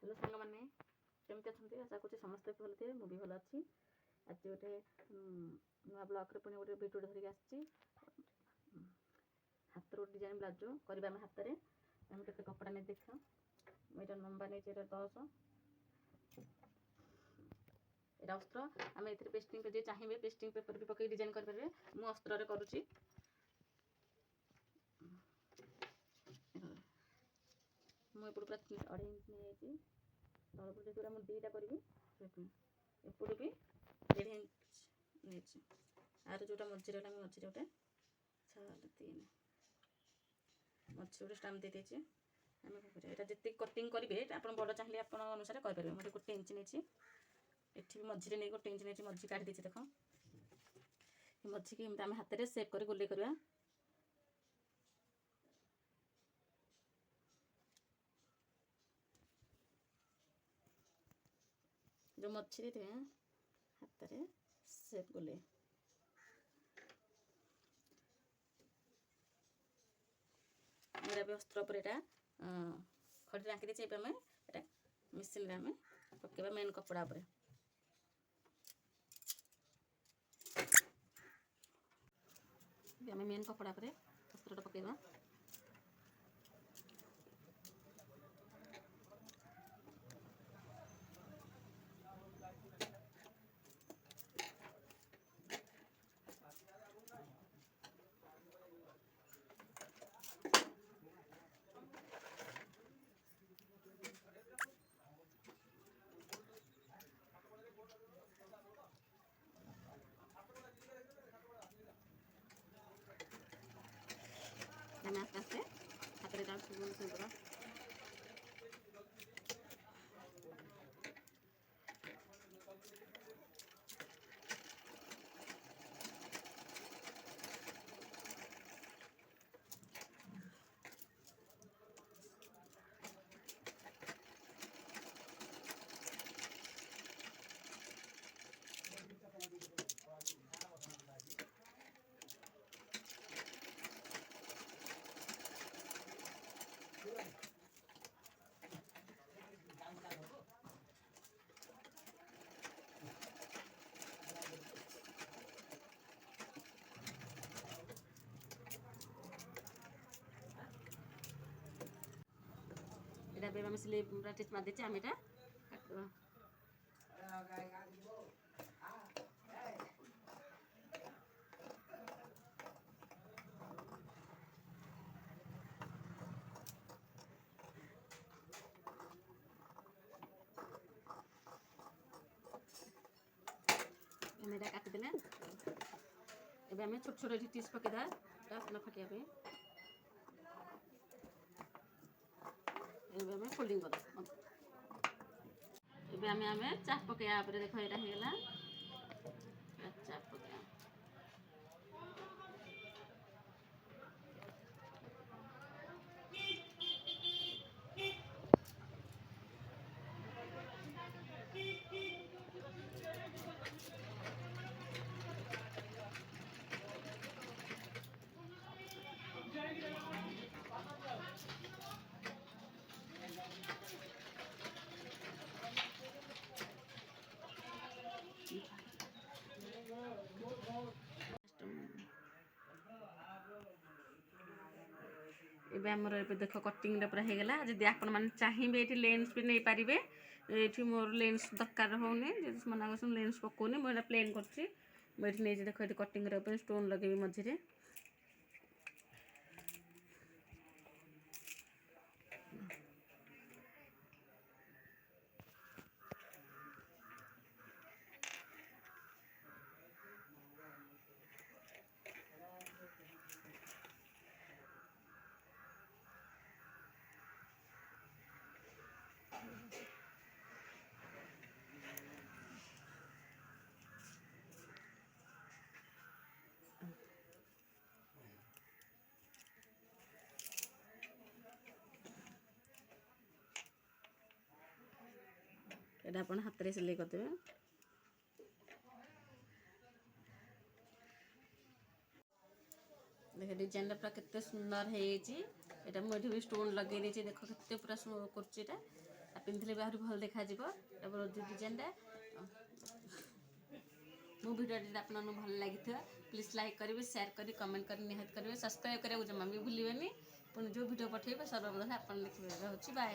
Hello सांग मैंने केमती अच्छा आशा करुँच समस्ते भल थे मुझे भल अच्छी आज गोटे नुआ ब्लॉग पुणी गोटे भिडियो धरिक आसी हाथ डिजाइन ब्लाउज करवा हाथ में आम के कपड़ा नहीं देख ये लंबा नहीं 10 ये अस्त्र आम ए पेस्टिंग जी चाहिए पेस्टिंग पेपर भी पकई डिजाइन करेंगे मु अस्त्र करुच्ची मुझे पूरा 2.5 इंच नहीं तलपटे पूरा मुझे 2टा करी एपटे भी 1.5 इंच नहीं आर जोटा मझे मझे गोटे 3 मझे गोटे स्टाम्प दे देचे आम क्या जितनी कटिंग करेंगे आप बड़ चाहिए आप अनुसार करेंगे मुझे 1 इंच नहीं एठी मझे नहीं 1 इंच नहीं मझी काढ़ी देती देख मझी की आम हाथ में सेप कर गोले करवा जो मझे थे हाथ में सेप गोले मेरा भी अस्त्र पर खड़ी राखी देचे आम मेसीन आम पकेबा मेन कपड़ा पर आम मेन कपड़ा पर अस्त्रटा पकेबा आस्ते आस्ते हाथ में डाल सुंदर এটা বেবা আমি সিলাই প্র্যাকটিস মার দিচ্ছি আমি এটা কাটবো আমি এটা কাটি দিলে এবার আমি ছোট ছোট টিস পকে দেওয়া রাস্তা ফাটিয়া पे एबे हमें फोल्डिंग कर एबे हमें चाप पकेया पर देखो एटा हे गेला चाप पकेया एबे हमर एबे देखो कटिंग पूरा हो गला जदि आपण माने चाहिए ये लेंस भी नहीं पारे ये मोर लेंस दरकार होने मना कर लेंस पकोनी मुझे प्लेन करछि नहीं देखो ये कटिंग स्टोन लगे मझे एटा अपन हाथ में सिलाई करदे देख डिजाइन पूरा केते सुंदर है ये भी स्टोन लगे देख केते पूरा करछि एटा पिंधले भी आहरी भल देखा रोज डिजाइन मो भिडियो आपको भल लगी प्लीज लाइक करेंगे शेयर करें कमेंट करें निहाती करेंगे सब्सक्राइब करने जमा भी भूलें पुणी जो भिडियो पठेबे सर्वप्रथम आप देखिए। बाय।